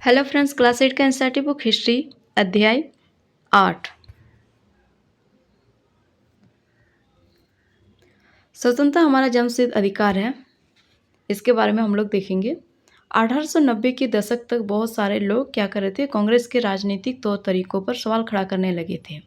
Hello friends, class 8 का NCERT book history अध्याय 8 स्वतंत्रता हमारा जन्मसिद्ध अधिकार है। इसके बारे में हम लोग देखेंगे। 1890 के दशक तक बहुत सारे लोग क्या कर रहे थे, कांग्रेस के राजनीतिक तौर तरीकों पर सवाल खड़ा करने लगे थे।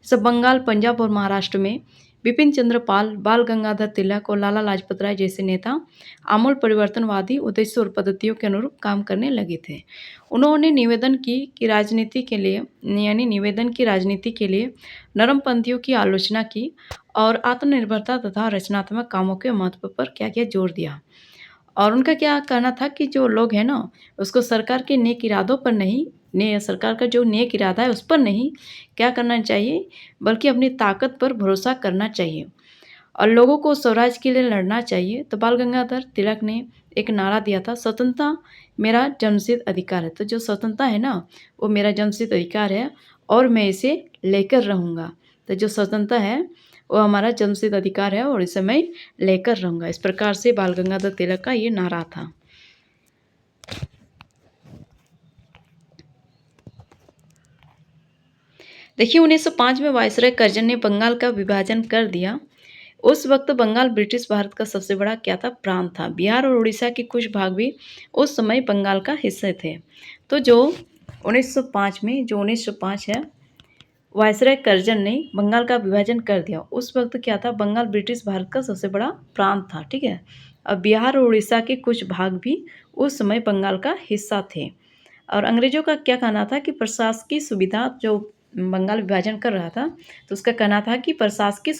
सब बंगाल, पंजाब और महाराष्ट्र में बिपिन चंद्र पाल, बाल गंगाधर तिलक और लाला लाजपत राय जैसे नेता आमूल परिवर्तनवादी उद्देश्य और पद्धतियों के अनुरूप काम करने लगे थे। उन्होंने निवेदन की राजनीति के लिए नरमपंथियों की आलोचना की और आत्मनिर्भरता तथा रचनात्मक कामों के महत्व पर क्या क्या जोर दिया। और उनका क्या कहना था कि जो लोग हैं ना, उसको सरकार के नेक इरादों पर नहीं, सरकार का जो नेक इरादा है उस पर नहीं क्या करना चाहिए, बल्कि अपनी ताकत पर भरोसा करना चाहिए और लोगों को स्वराज के लिए लड़ना चाहिए। तो बाल गंगाधर तिलक ने एक नारा दिया था, स्वतंत्रता मेरा जन्मसिद्ध अधिकार है। तो जो स्वतंत्रता है ना, वो मेरा जन्मसिद्ध अधिकार है और मैं इसे लेकर रहूँगा। तो जो स्वतंत्रता है वो हमारा जन्मसिद्ध अधिकार है और इसे मैं लेकर रहूँगा। इस प्रकार से बाल गंगाधर तिलक का ये नारा था। देखिए, 1905 में वायसराय कर्जन ने बंगाल का विभाजन कर दिया। उस वक्त बंगाल ब्रिटिश भारत का सबसे बड़ा क्या था, प्रांत था। बिहार और उड़ीसा के कुछ भाग भी उस समय बंगाल का हिस्से थे। तो जो 1905 है, वायसराय कर्जन ने बंगाल का विभाजन कर दिया। उस वक्त क्या था, बंगाल ब्रिटिश भारत का सबसे बड़ा प्रांत था। ठीक है। अब बिहार और उड़ीसा के कुछ भाग भी उस समय बंगाल का हिस्सा थे। और अंग्रेजों का क्या कहना था कि प्रशासकीय सुविधा, जो बंगाल विभाजन कर रहा था तो उसका कहना था कि प्रशासकीय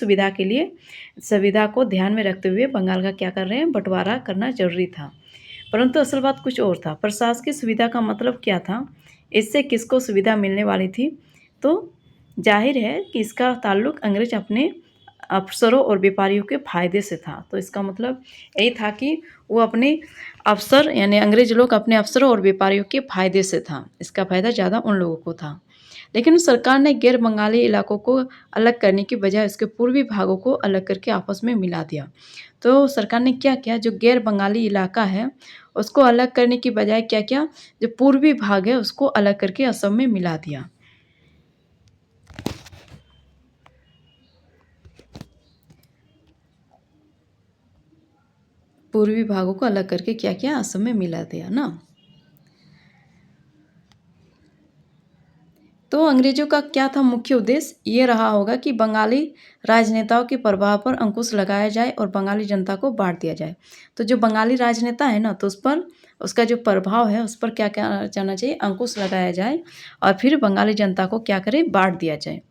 सुविधा को ध्यान में रखते हुए बंगाल का क्या कर रहे हैं, बंटवारा करना जरूरी था। परंतु असल बात कुछ और था। प्रशासकीय सुविधा का मतलब क्या था, इससे किसको सुविधा मिलने वाली थी, तो जाहिर है कि इसका ताल्लुक अंग्रेज अपने अफसरों और व्यापारियों के फायदे से था। तो इसका मतलब यही था कि वो अपने अफसर यानी अंग्रेज लोग अपने अफसरों और व्यापारियों के फायदे से था, इसका फायदा ज़्यादा उन लोगों को था। लेकिन सरकार ने गैर बंगाली इलाकों को अलग करने की बजाय उसके पूर्वी भागों को अलग करके आपस में मिला दिया। तो सरकार ने क्या किया, जो गैर बंगाली इलाका है उसको अलग करने की बजाय क्या किया, जो पूर्वी भाग है उसको अलग करके असम में मिला दिया। पूर्वी भागों को अलग करके क्या किया, असम में मिला दिया ना। तो अंग्रेजों का क्या था मुख्य उद्देश्य, ये रहा होगा कि बंगाली राजनेताओं के प्रभाव पर अंकुश लगाया जाए और बंगाली जनता को बांट दिया जाए। तो जो बंगाली राजनेता है ना, तो उस पर उसका जो प्रभाव है उस पर क्या क्या जाना चाहिए, अंकुश लगाया जाए और फिर बंगाली जनता को क्या करें, बांट दिया जाए।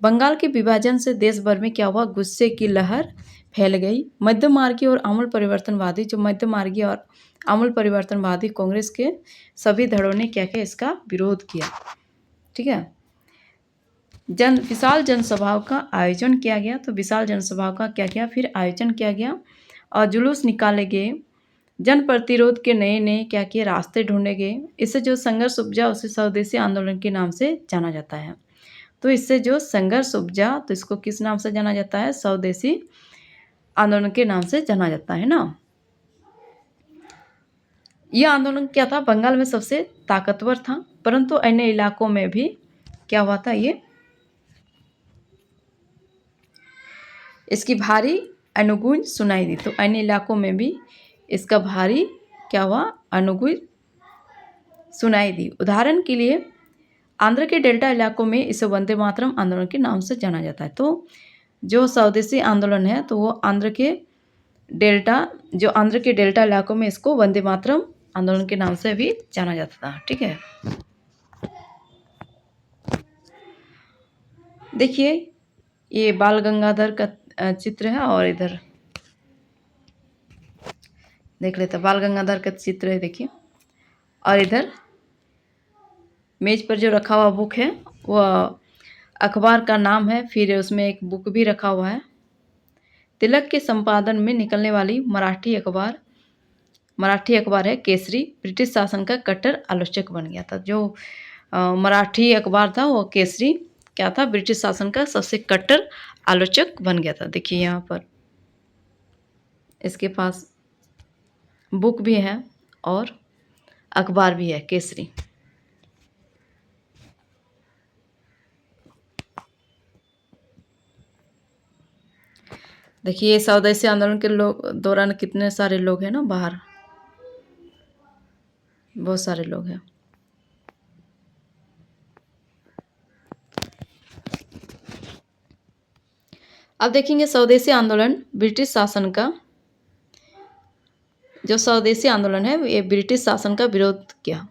बंगाल के विभाजन से देश भर में क्या हुआ, गुस्से की लहर फैल गई। मध्यमार्गी और आमूल परिवर्तनवादी, जो मध्यमार्गी और आमूल परिवर्तनवादी कांग्रेस के सभी धड़ों ने क्या किया, इसका विरोध किया। ठीक है। विशाल जनसभाओं का आयोजन किया गया। तो विशाल जनसभाओं का क्या किया, फिर आयोजन किया गया और जुलूस निकाले गए। जन प्रतिरोध के नए नए क्या किए, रास्ते ढूंढे गए। इससे जो संघर्ष उपजा उसे स्वदेशी आंदोलन के नाम से जाना जाता है। तो इससे जो संघर्ष उपजा तो इसको किस नाम से जाना जाता है, स्वदेशी आंदोलन के नाम से जाना जाता है ना। यह आंदोलन क्या था, बंगाल में सबसे ताकतवर था, परंतु अन्य इलाकों में भी क्या हुआ था, ये इसकी भारी अनुगूंज सुनाई दी। तो अन्य इलाकों में भी इसका भारी क्या हुआ, अनुगूंज सुनाई दी। उदाहरण के लिए आंध्र के डेल्टा इलाकों में इसे वंदे मातरम आंदोलन के नाम से जाना जाता है। तो जो स्वदेशी आंदोलन है तो वो आंध्र के डेल्टा इलाकों में इसको वंदे मातरम आंदोलन के नाम से भी जाना जाता था। ठीक है। देखिए, ये बाल गंगाधर का चित्र है और इधर देख लेते हैं, बाल गंगाधर का चित्र है देखिए। और इधर मेज पर जो रखा हुआ बुक है वह अखबार का नाम है, फिर उसमें एक बुक भी रखा हुआ है। तिलक के संपादन में निकलने वाली मराठी अखबार है केसरी। ब्रिटिश शासन का कट्टर आलोचक बन गया था। जो मराठी अखबार था वो केसरी क्या था, ब्रिटिश शासन का सबसे कट्टर आलोचक बन गया था। देखिए यहाँ पर इसके पास बुक भी है और अखबार भी है केसरी। देखिए ये स्वदेशी आंदोलन के लोग दौरान कितने सारे लोग हैं ना बाहर, बहुत सारे लोग हैं। अब देखेंगे स्वदेशी आंदोलन ब्रिटिश शासन का, जो स्वदेशी आंदोलन है ये ब्रिटिश शासन का विरोध किया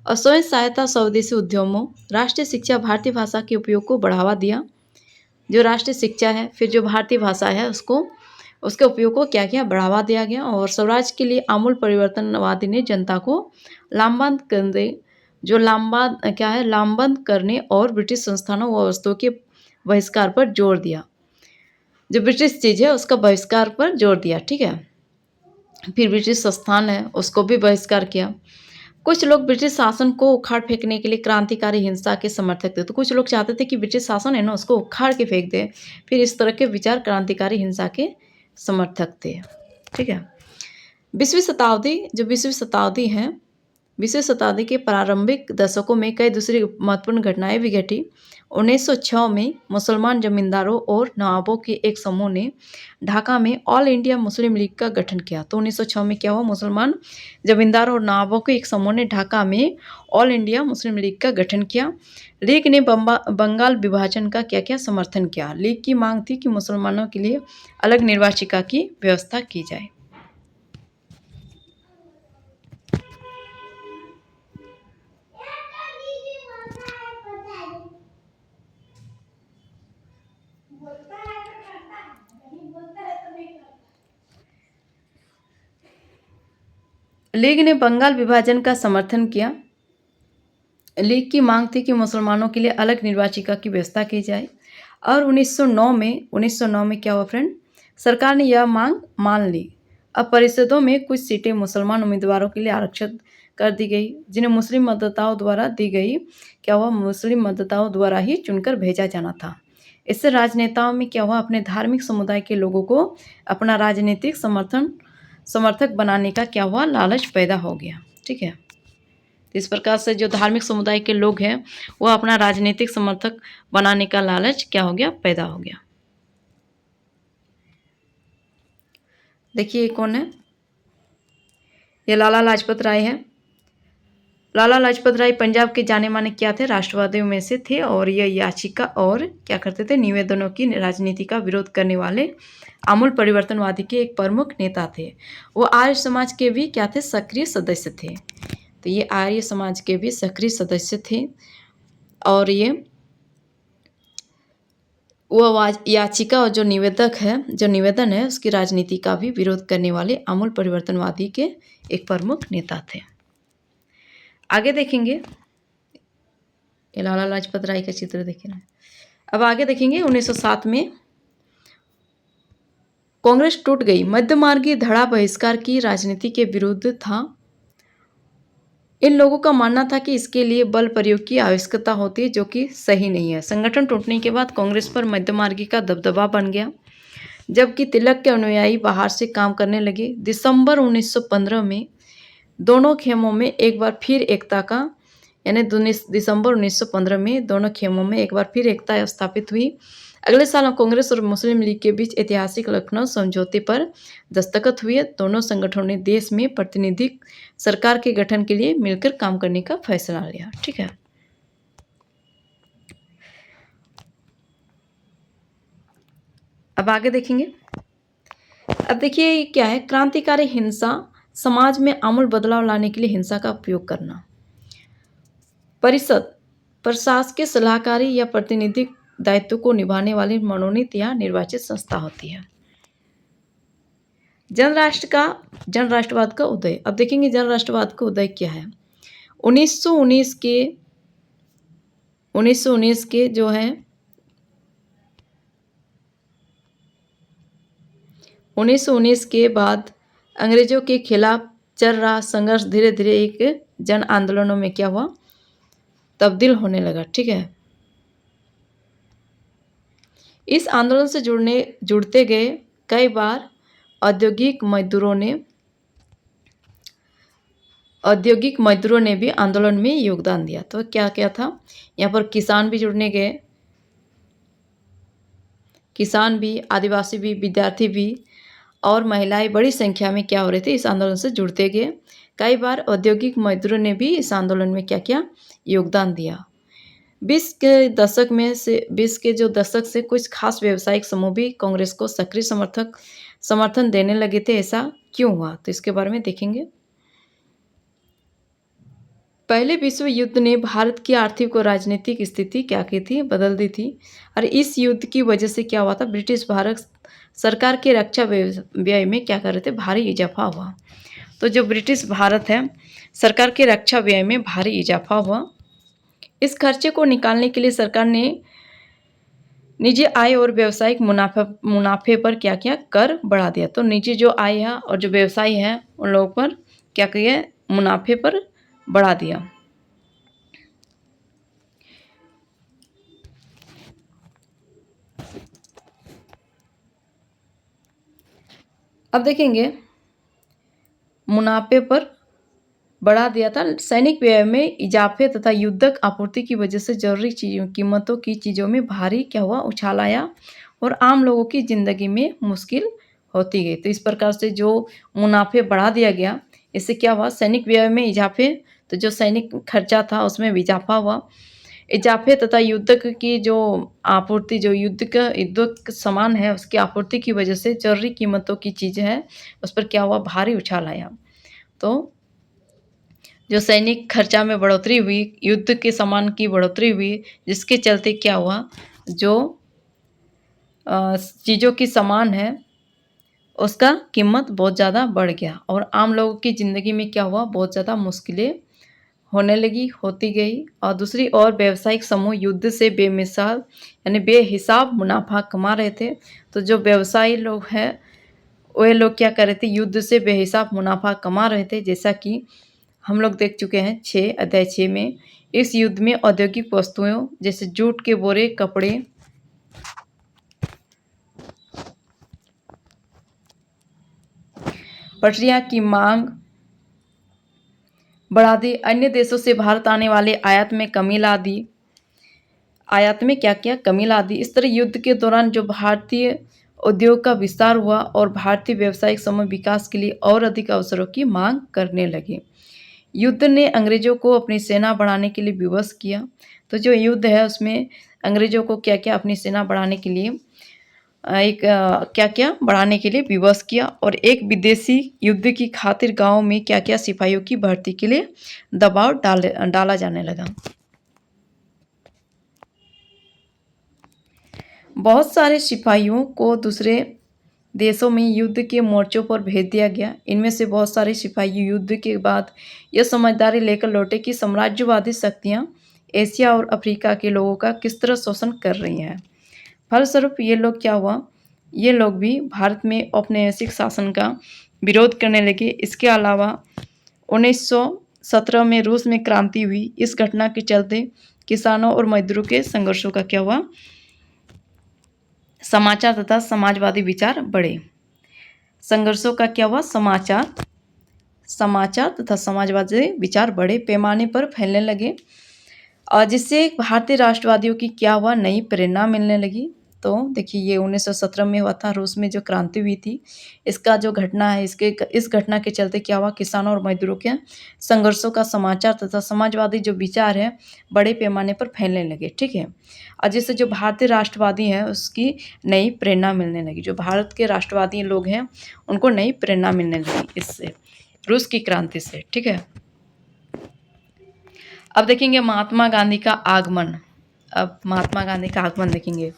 और स्वयं सहायता स्वदेशी उद्यमों, राष्ट्रीय शिक्षा, भारतीय भाषा के उपयोग को बढ़ावा दिया। जो राष्ट्रीय शिक्षा है, फिर जो भारतीय भाषा है उसको, उसके उपयोग को क्या किया, बढ़ावा दिया गया। और स्वराज के लिए आमूल परिवर्तनवादी ने जनता को लामबंद करने, जो लामबंद क्या है, लामबंद करने और ब्रिटिश संस्थानों व वस्तुओं के बहिष्कार पर जोर दिया। जो ब्रिटिश चीज़ है उसका बहिष्कार पर जोर दिया, ठीक है। फिर ब्रिटिश संस्थान है उसको भी बहिष्कार किया। कुछ लोग ब्रिटिश शासन को उखाड़ फेंकने के लिए क्रांतिकारी हिंसा के समर्थक थे। तो कुछ लोग चाहते थे कि ब्रिटिश शासन है ना उसको उखाड़ के फेंक दे। फिर इस तरह के विचार क्रांतिकारी हिंसा के समर्थक थे, ठीक है। 20वीं शताब्दी, जो 20वीं शताब्दी है, 20वीं शताब्दी के प्रारंभिक दशकों में कई दूसरी महत्वपूर्ण घटनाएं भी घटी। 1906 में मुसलमान जमींदारों और नवाबों के एक समूह ने ढाका में ऑल इंडिया मुस्लिम लीग का गठन किया। तो 1906 में क्या हुआ, मुसलमान जमींदारों और नवाबों के एक समूह ने ढाका में ऑल इंडिया मुस्लिम लीग का गठन किया। लीग ने बंगाल विभाजन का क्या क्या समर्थन किया। लीग की मांग थी कि मुसलमानों के लिए अलग निर्वाचिका की व्यवस्था की जाए। लीग ने बंगाल विभाजन का समर्थन किया। लीग की मांग थी कि मुसलमानों के लिए अलग निर्वाचिका की व्यवस्था की जाए। और 1909 में क्या हुआ फ्रेंड, सरकार ने यह मांग मान ली। अब परिषदों में कुछ सीटें मुसलमान उम्मीदवारों के लिए आरक्षित कर दी गई, जिन्हें मुस्लिम मतदाताओं द्वारा दी गई। क्या हुआ, मुस्लिम मतदाताओं द्वारा ही चुनकर भेजा जाना था। इससे राजनेताओं में क्या हुआ, अपने धार्मिक समुदाय के लोगों को अपना राजनीतिक समर्थक बनाने का क्या हुआ, लालच पैदा हो गया, ठीक है। इस प्रकार से जो धार्मिक समुदाय के लोग हैं वो अपना राजनीतिक समर्थक बनाने का लालच क्या हो गया, पैदा हो गया। देखिए ये कौन है, ये लाला लाजपत राय है। लाला लाजपत राय पंजाब के जाने माने क्या थे, राष्ट्रवादियों में से थे। और ये याचिका और क्या करते थे, निवेदनों की राजनीति का विरोध करने वाले आमूल परिवर्तनवादी के एक प्रमुख नेता थे। वो आर्य समाज के भी क्या थे, सक्रिय सदस्य थे। तो ये आर्य समाज के भी सक्रिय सदस्य थे। और ये वो याचिका और जो निवेदन है उसकी राजनीति का भी विरोध करने वाले आमूल परिवर्तनवादी के एक प्रमुख नेता थे। आगे देखेंगे, ये लाला लाजपत राय का चित्र देखें ना। अब आगे देखेंगे 1907 में कांग्रेस टूट गई। मध्यमार्गी धड़ा बहिष्कार की राजनीति के विरुद्ध था। इन लोगों का मानना था कि इसके लिए बल प्रयोग की आवश्यकता होती है, जो कि सही नहीं है। संगठन टूटने के बाद कांग्रेस पर मध्यमार्गी का दबदबा बन गया, जबकि तिलक के अनुयायी बाहर से काम करने लगे। दिसंबर 1915 में दोनों खेमों में एक बार फिर एकता का, यानी दिसंबर 1915 में दोनों खेमों में एक बार फिर एकता स्थापित हुई। अगले साल कांग्रेस और मुस्लिम लीग के बीच ऐतिहासिक लखनऊ समझौते पर दस्तखत हुए। दोनों संगठनों ने देश में प्रतिनिधिक सरकार के गठन के लिए मिलकर काम करने का फैसला लिया, ठीक है। अब आगे देखेंगे। अब देखिए क्या है, क्रांतिकारी हिंसा, समाज में आमूल बदलाव लाने के लिए हिंसा का उपयोग करना। परिषद प्रशासकीय सलाहकारी या प्रतिनिधिक दायित्व को निभाने वाली मनोनीत या निर्वाचित संस्था होती है। जनराष्ट्रवाद का उदय। अब देखेंगे जनराष्ट्रवाद का उदय क्या है। 1919 के जो है 1919 के बाद अंग्रेजों के खिलाफ चल रहा संघर्ष धीरे धीरे एक जन आंदोलनों में क्या हुआ, तब्दील होने लगा, ठीक है। इस आंदोलन से जुड़ते गए कई बार औद्योगिक मजदूरों ने भी आंदोलन में योगदान दिया। तो क्या क्या था, यहाँ पर किसान भी जुड़ने गए, किसान भी, आदिवासी भी, विद्यार्थी भी और महिलाएं बड़ी संख्या में क्या हो रहे थे, इस आंदोलन से जुड़ते गए। कई बार औद्योगिक मजदूरों ने भी इस आंदोलन में क्या किया, योगदान दिया। 20 के जो दशक से कुछ खास व्यावसायिक समूह भी कांग्रेस को सक्रिय समर्थन देने लगे थे। ऐसा क्यों हुआ, तो इसके बारे में देखेंगे। पहले विश्व युद्ध ने भारत की आर्थिक और राजनीतिक स्थिति क्या की थी, बदल दी थी। और इस युद्ध की वजह से क्या हुआ था, ब्रिटिश भारत सरकार के रक्षा व्यय में क्या कर रहे थे, भारी इजाफा हुआ। तो जो ब्रिटिश भारत है, सरकार के रक्षा व्यय में भारी इजाफा हुआ। इस खर्चे को निकालने के लिए सरकार ने निजी आय और व्यावसायिक मुनाफे पर क्या किया, कर बढ़ा दिया। तो निजी जो आय है और जो व्यवसाय है उन लोगों पर क्या किया, मुनाफे पर बढ़ा दिया। अब देखेंगे, मुनाफे पर बढ़ा दिया था। सैनिक व्यय में इजाफे तथा युद्धक आपूर्ति की वजह से जरूरी कीमतों की चीज़ों में भारी क्या हुआ, उछाल आया और आम लोगों की ज़िंदगी में मुश्किल होती गई। तो इस प्रकार से जो मुनाफे बढ़ा दिया गया, इससे क्या हुआ, सैनिक व्यय में इजाफे, तो जो सैनिक खर्चा था उसमें भी इजाफा हुआ। इजाफे तथा युद्धक की जो आपूर्ति, जो युद्धक सामान है उसकी आपूर्ति की वजह से जरूरी कीमतों की चीज़ है उस पर क्या हुआ, भारी उछाल आया। तो जो सैनिक खर्चा में बढ़ोतरी हुई, युद्ध के सामान की बढ़ोतरी हुई, जिसके चलते क्या हुआ, जो चीज़ों की सामान है उसका कीमत बहुत ज़्यादा बढ़ गया और आम लोगों की ज़िंदगी में क्या हुआ, बहुत ज़्यादा मुश्किलें होने लगी, होती गई। और दूसरी ओर व्यावसायिक समूह युद्ध से बेमिसाल यानी बेहिसाब मुनाफा कमा रहे थे। तो जो व्यवसायी लोग हैं वे लोग क्या कर रहे थे, युद्ध से बेहिसाब मुनाफा कमा रहे थे। जैसा कि हम लोग देख चुके हैं अध्याय 6 में। इस युद्ध में औद्योगिक वस्तुओं जैसे जूट के बोरे, कपड़े, पटरियां की मांग बढ़ा दी। अन्य देशों से भारत आने वाले आयात में कमी ला दी। आयात में क्या किया, कमी ला दी। इस तरह युद्ध के दौरान जो भारतीय उद्योग का विस्तार हुआ और भारतीय व्यावसायिक समूह विकास के लिए और अधिक अवसरों की मांग करने लगे। युद्ध ने अंग्रेजों को अपनी सेना बढ़ाने के लिए विवश किया। तो जो युद्ध है उसमें अंग्रेजों को क्या क्या, अपनी सेना बढ़ाने के लिए क्या क्या बढ़ाने के लिए विवश किया। और एक विदेशी युद्ध की खातिर गांव में क्या क्या, सिपाहियों की भर्ती के लिए दबाव डाला जाने लगा। बहुत सारे सिपाहियों को दूसरे देशों में युद्ध के मोर्चों पर भेज दिया गया। इनमें से बहुत सारे सिपाही युद्ध के बाद यह समझदारी लेकर लौटे कि साम्राज्यवादी शक्तियां एशिया और अफ्रीका के लोगों का किस तरह शोषण कर रही हैं। फलस्वरूप ये लोग क्या हुआ, ये लोग भी भारत में औपनिवेशिक शासन का विरोध करने लगे। इसके अलावा 1917 में रूस में क्रांति हुई। इस घटना के चलते किसानों और मजदूरों के संघर्षों का क्या हुआ, समाचार तथा समाजवादी विचार बढ़े। संघर्षों का क्या हुआ, समाचार तथा समाजवादी विचार बड़े पैमाने पर फैलने लगे और जिससे भारतीय राष्ट्रवादियों की क्या हुआ, नई प्रेरणा मिलने लगी। तो देखिए ये 1917 में हुआ था, रूस में जो क्रांति हुई थी, इसका जो घटना है, इस घटना के चलते क्या हुआ, किसानों और मजदूरों के संघर्षों का समाचार तथा समाजवादी जो विचार है बड़े पैमाने पर फैलने लगे। ठीक है, और जिससे जो भारतीय राष्ट्रवादी हैं उसकी नई प्रेरणा मिलने लगी। जो भारत के राष्ट्रवादी लोग हैं उनको नई प्रेरणा मिलने लगी इससे, रूस की क्रांति से। ठीक है, अब देखेंगे महात्मा गांधी का आगमन। अब महात्मा गांधी का आगमन देखेंगे।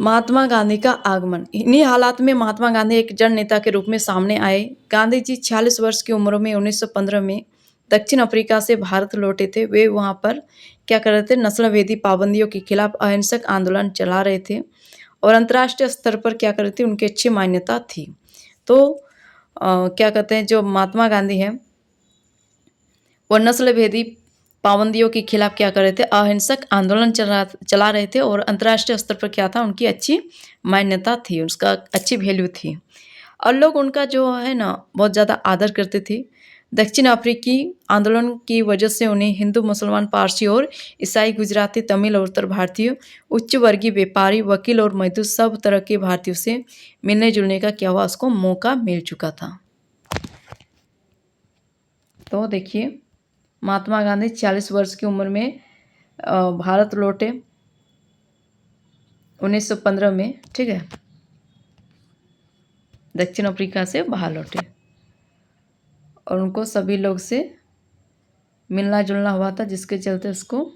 महात्मा गांधी का आगमन, इन्हीं हालात में महात्मा गांधी एक जन नेता के रूप में सामने आए। गांधी जी 46 वर्ष की उम्र में 1915 में दक्षिण अफ्रीका से भारत लौटे थे। वे वहां पर क्या कर रहे थे, नस्लभेदी पाबंदियों के खिलाफ अहिंसक आंदोलन चला रहे थे और अंतर्राष्ट्रीय स्तर पर क्या कर रहे थे, उनकी अच्छी मान्यता थी। तो क्या कहते हैं, जो महात्मा गांधी हैं वो नस्लभेदी पाबंदियों के खिलाफ क्या कर रहे थे, अहिंसक आंदोलन चला रहे थे और अंतर्राष्ट्रीय स्तर पर क्या था, उनकी अच्छी मान्यता थी, उसका अच्छी वैल्यू थी और लोग उनका जो है ना बहुत ज़्यादा आदर करते थे। दक्षिण अफ्रीकी आंदोलन की वजह से उन्हें हिंदू, मुसलमान, पारसी और ईसाई, गुजराती, तमिल और उत्तर भारतीय, उच्च वर्गीय व्यापारी, वकील और मजदूर सब तरह के भारतीयों से मिलने जुलने का क्या हुआ, उसको मौका मिल चुका था। तो देखिए, महात्मा गांधी 40 वर्ष की उम्र में भारत लौटे 1915 में, ठीक है, दक्षिण अफ्रीका से बाहर लौटे और उनको सभी लोग से मिलना जुलना हुआ था, जिसके चलते उसको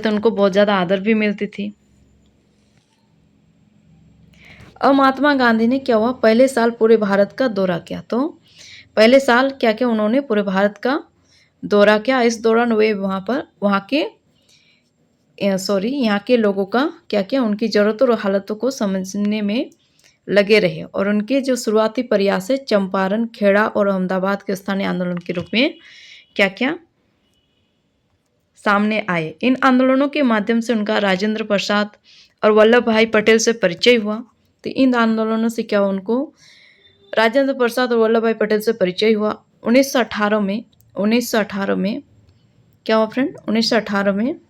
उनको बहुत ज़्यादा आदर भी मिलती थी। अब महात्मा गांधी ने क्या हुआ, पहले साल पूरे भारत का दौरा किया। तो पहले साल क्या क्या उन्होंने पूरे भारत का दौरा किया। इस दौरान वे यहाँ के लोगों का क्या क्या उनकी ज़रूरतों और हालतों को समझने में लगे रहे और उनके जो शुरुआती प्रयास है चंपारण, खेड़ा और अहमदाबाद के स्थानीय आंदोलन के रूप में क्या क्या सामने आए। इन आंदोलनों के माध्यम से उनका राजेंद्र प्रसाद और वल्लभ भाई पटेल से परिचय हुआ। तो इन आंदोलनों से क्या उनको राजेंद्र प्रसाद और वल्लभ भाई पटेल से परिचय हुआ। 1918 में क्या हुआ फ्रेंड, 1918 में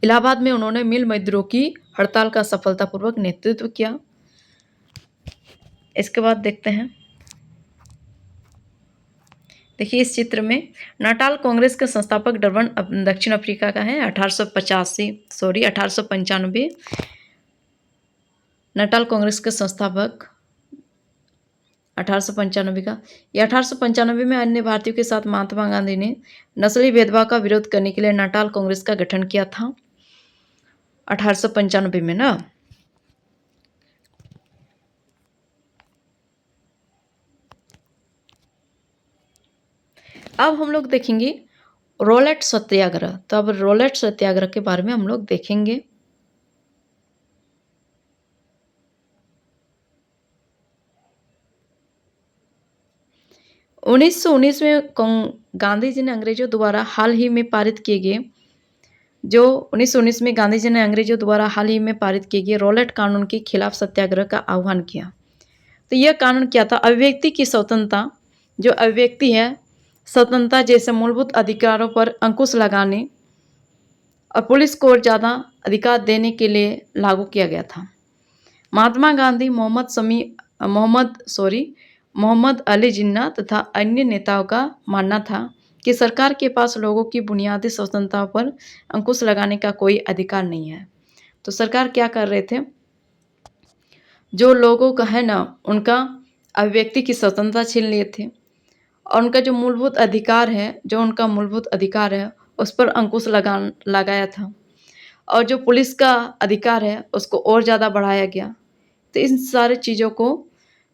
इलाहाबाद में उन्होंने मिल मजदूरों की हड़ताल का सफलतापूर्वक नेतृत्व किया। इसके बाद देखते हैं, देखिए इस चित्र में नाटाल कांग्रेस के संस्थापक डरबन दक्षिण अफ्रीका का है। 1895 नाटाल कांग्रेस के संस्थापक 1895 का। यह 1895 में अन्य भारतीयों के साथ महात्मा गांधी ने नस्ली भेदभाव का विरोध करने के लिए नाटाल कांग्रेस का गठन किया था 1895 में ना। अब हम लोग देखेंगे रॉलेट सत्याग्रह। तो अब रॉलेट सत्याग्रह के बारे में हम लोग देखेंगे। 1919 में गांधी जी ने अंग्रेजों द्वारा हाल ही में पारित किए गए 1919 में गांधी जी ने अंग्रेजों द्वारा हाल ही में पारित किए गए रॉलेट कानून के खिलाफ सत्याग्रह का आह्वान किया। तो यह कानून क्या था, अभिव्यक्ति की स्वतंत्रता, जो अभिव्यक्ति है स्वतंत्रता जैसे मूलभूत अधिकारों पर अंकुश लगाने और पुलिस को और ज़्यादा अधिकार देने के लिए लागू किया गया था। महात्मा गांधी मोहम्मद अली जिन्ना तथा अन्य नेताओं का मानना था कि सरकार के पास लोगों की बुनियादी स्वतंत्रता पर अंकुश लगाने का कोई अधिकार नहीं है। तो सरकार क्या कर रहे थे, जो लोगों का है ना उनका अभिव्यक्ति की स्वतंत्रता छीन लिए थे और उनका जो मूलभूत अधिकार है उस पर अंकुश लगाया था और जो पुलिस का अधिकार है उसको और ज़्यादा बढ़ाया गया। तो इन सारी चीज़ों को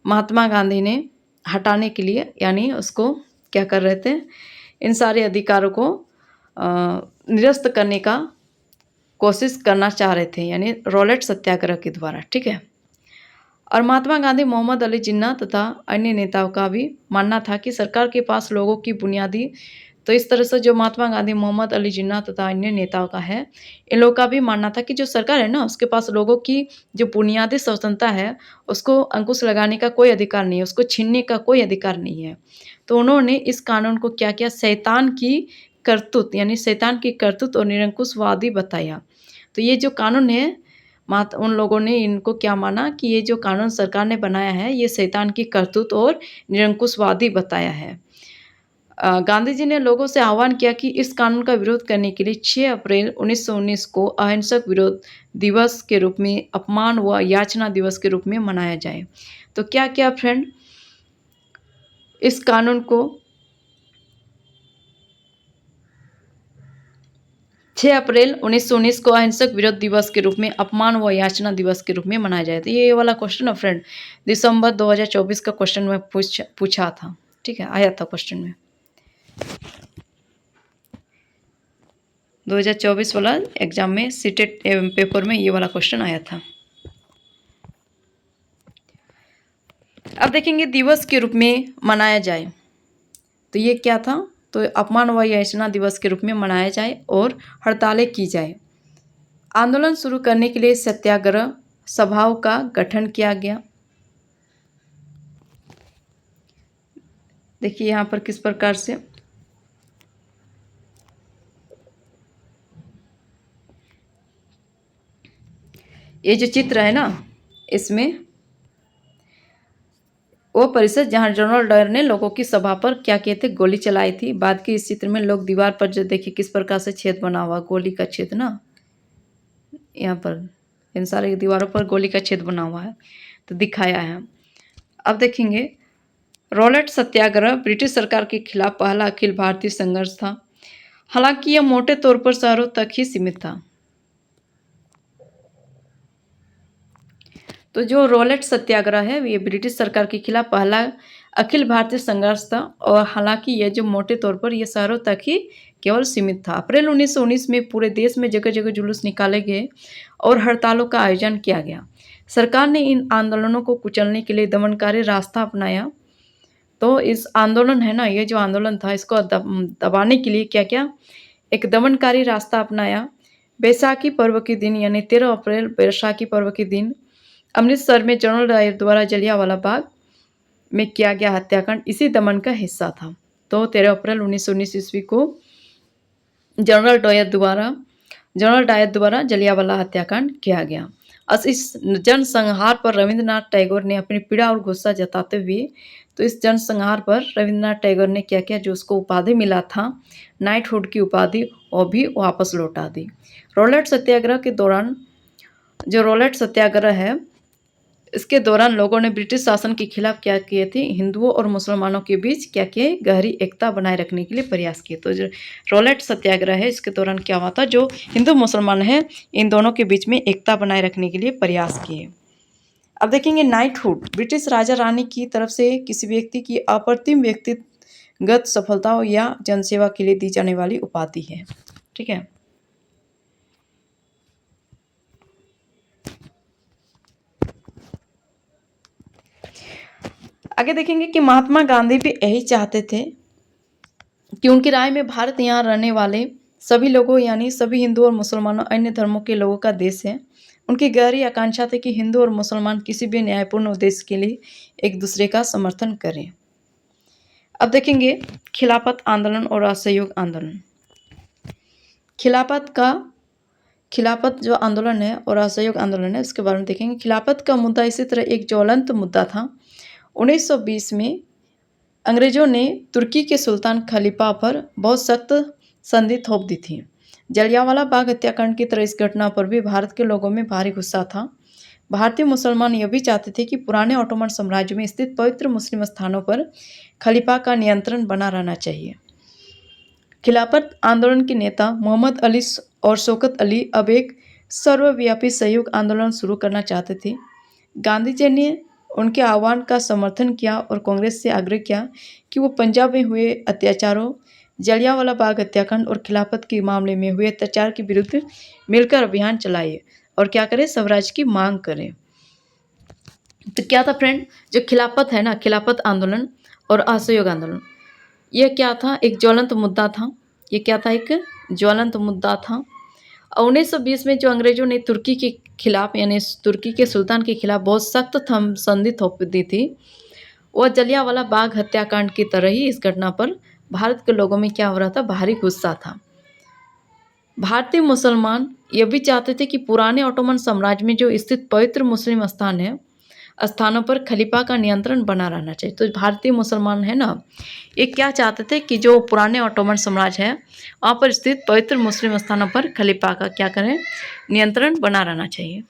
महात्मा गांधी ने हटाने के लिए, यानी उसको क्या कर रहे थे, इन सारे अधिकारों को निरस्त करने का कोशिश करना चाह रहे थे, यानी रॉलेट सत्याग्रह के द्वारा, ठीक है। और महात्मा गांधी, मोहम्मद अली जिन्ना तथा अन्य नेताओं का भी मानना था कि सरकार के पास लोगों की बुनियादी, तो इस तरह से जो महात्मा गांधी, मोहम्मद अली जिन्ना तथा अन्य नेताओं का है, इन लोगों का भी मानना था कि जो सरकार है ना उसके पास लोगों की जो बुनियादी स्वतंत्रता है उसको अंकुश लगाने का कोई अधिकार नहीं है, उसको छीनने का कोई अधिकार नहीं है। तो उन्होंने इस कानून को क्या किया, शैतान की करतूत, यानी शैतान की करतूत और निरंकुशवादी बताया। तो ये जो कानून है उन लोगों ने इनको क्या माना कि ये जो कानून सरकार ने बनाया है ये शैतान की करतूत और निरंकुशवादी बताया है। गांधी जी ने लोगों से आह्वान किया कि इस कानून का विरोध करने के लिए 6 अप्रैल 1919 को अहिंसक विरोध दिवस के रूप में, अपमान व याचना दिवस के रूप में मनाया जाए। तो क्या क्या फ्रेंड, इस कानून को 6 अप्रैल 1919 को अहिंसक विरोध दिवस के रूप में, अपमान व याचना दिवस के रूप में मनाया जाए। तो ये वाला क्वेश्चन है फ्रेंड, दिसंबर 2024 का क्वेश्चन में पूछा था, ठीक है, आया था क्वेश्चन में 2024 वाला एग्जाम में सीटेट पेपर में ये वाला क्वेश्चन आया था। अब देखेंगे दिवस के रूप में मनाया जाए, तो ये क्या था, तो अपमान व याचना दिवस के रूप में मनाया जाए और हड़तालें की जाए। आंदोलन शुरू करने के लिए सत्याग्रह सभाओं का गठन किया गया। देखिए यहाँ पर किस प्रकार से ये जो चित्र है ना, इसमें वो परिषद जहां जनरल डायर ने लोगों की सभा पर क्या किए थे, गोली चलाई थी। बाद के इस चित्र में लोग दीवार पर जो देखिए किस प्रकार से छेद बना हुआ, गोली का छेद ना, यहाँ पर इन सारे दीवारों पर गोली का छेद बना हुआ है तो दिखाया है। अब देखेंगे रॉलेट सत्याग्रह ब्रिटिश सरकार के खिलाफ पहला अखिल भारतीय संघर्ष था। हालांकि यह मोटे तौर पर शहरों तक ही सीमित था। तो जो रॉलेट सत्याग्रह है ये ब्रिटिश सरकार के खिलाफ पहला अखिल भारतीय संघर्ष था और हालांकि यह जो मोटे तौर पर यह शहरों तक ही केवल सीमित था। अप्रैल 1919 में पूरे देश में जगह जगह जुलूस निकाले गए और हड़तालों का आयोजन किया गया। सरकार ने इन आंदोलनों को कुचलने के लिए दमनकारी रास्ता अपनाया। तो इस आंदोलन है ना, ये जो आंदोलन था इसको दबाने के लिए क्या क्या एक दमनकारी रास्ता अपनाया। बैसाखी पर्व के दिन यानी 13 अप्रैल बैसाखी पर्व के दिन अमृतसर में जनरल डायर द्वारा जलियांवाला बाग में किया गया हत्याकांड इसी दमन का हिस्सा था। तो 13 अप्रैल 1919 ईस्वी को जनरल डायर द्वारा जलियांवाला हत्याकांड किया गया। इस जनसंहार पर रविंद्रनाथ टैगोर ने अपनी पीड़ा और गुस्सा जताते हुए तो इस जनसंहार पर रविंद्रनाथ टैगोर ने क्या किया, जो उसको उपाधि मिला था नाइटहुड की उपाधि, वो भी वापस लौटा दी। रॉलेट सत्याग्रह के दौरान जो रॉलेट सत्याग्रह है इसके दौरान लोगों ने ब्रिटिश शासन के खिलाफ क्या किए थे, हिंदुओं और मुसलमानों के बीच क्या किए, गहरी एकता बनाए रखने के लिए प्रयास किए। तो जो रॉलेट सत्याग्रह है इसके दौरान क्या हुआ था, जो हिंदू मुसलमान है इन दोनों के बीच में एकता बनाए रखने के लिए प्रयास किए। अब देखेंगे नाइटहुड ब्रिटिश राजा रानी की तरफ से किसी व्यक्ति की अप्रतिम व्यक्तिगत सफलताओं या जनसेवा के लिए दी जाने वाली उपाधि है। ठीक है, आगे देखेंगे कि महात्मा गांधी भी यही चाहते थे कि उनकी राय में भारत यहाँ रहने वाले सभी लोगों यानी सभी हिंदू और मुसलमानों अन्य धर्मों के लोगों का देश है। उनकी गहरी आकांक्षा थी कि हिंदू और मुसलमान किसी भी न्यायपूर्ण उद्देश्य के लिए एक दूसरे का समर्थन करें। अब देखेंगे खिलाफत आंदोलन और असहयोग आंदोलन। खिलाफत जो आंदोलन है और असहयोग आंदोलन है उसके बारे में देखेंगे। खिलाफत का मुद्दा इसी तरह एक ज्वलंत मुद्दा था। 1920 में अंग्रेजों ने तुर्की के सुल्तान खलीफा पर बहुत सख्त संधि थोप दी थी। जलियांवाला बाग हत्याकांड की तरह इस घटना पर भी भारत के लोगों में भारी गुस्सा था। भारतीय मुसलमान यह भी चाहते थे कि पुराने ऑटोमन साम्राज्य में स्थित पवित्र मुस्लिम स्थानों पर खलीफा का नियंत्रण बना रहना चाहिए। खिलाफत आंदोलन के नेता मोहम्मद अली और शौकत अली अब एक सर्वव्यापी सहयोग आंदोलन शुरू करना चाहते थे। गांधी जी ने उनके आह्वान का समर्थन किया और कांग्रेस से आग्रह किया कि वो पंजाब में हुए अत्याचारों, जलियांवाला बाग हत्याकांड और खिलाफत के मामले में हुए अत्याचार के विरुद्ध मिलकर अभियान चलाए और क्या करें, स्वराज की मांग करें। तो क्या था फ्रेंड, जो खिलाफत है ना, खिलाफत आंदोलन और असहयोग आंदोलन, ये क्या था, एक ज्वलंत मुद्दा था। ये क्या था, एक ज्वलंत मुद्दा था। 1920 में जो अंग्रेजों ने तुर्की के खिलाफ यानी तुर्की के सुल्तान के खिलाफ बहुत सख्त संधि थोप दी थी, वह जलियांवाला बाग हत्याकांड की तरह ही इस घटना पर भारत के लोगों में क्या हो रहा था, भारी गुस्सा था। भारतीय मुसलमान ये भी चाहते थे कि पुराने ऑटोमन साम्राज्य में जो स्थित पवित्र मुस्लिम स्थान है स्थानों पर खलीफा का नियंत्रण बना रहना चाहिए। तो भारतीय मुसलमान है ना, ये क्या चाहते थे कि जो पुराने ऑटोमन साम्राज्य है वहाँ पर स्थित पवित्र मुस्लिम स्थानों पर खलीफा का क्या करें, नियंत्रण बना रहना चाहिए।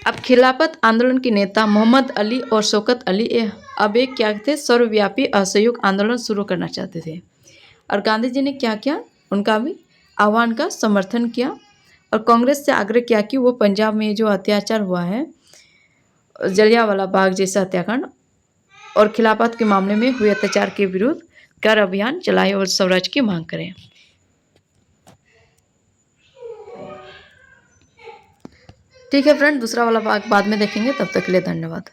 अब खिलाफत आंदोलन के नेता मोहम्मद अली और शौकत अली अब एक क्या थे, सर्वव्यापी असहयोग आंदोलन शुरू करना चाहते थे। और गांधी जी ने क्या किया, उनका भी आह्वान का समर्थन किया और कांग्रेस से आग्रह किया कि वो पंजाब में जो अत्याचार हुआ है, जलियांवाला बाग जैसा हत्याकांड और खिलाफत के मामले में हुए अत्याचार के विरुद्ध कर अभियान चलाए और स्वराज की मांग करें। ठीक है फ्रेंड, दूसरा वाला भाग बाद में देखेंगे, तब तक के लिए धन्यवाद।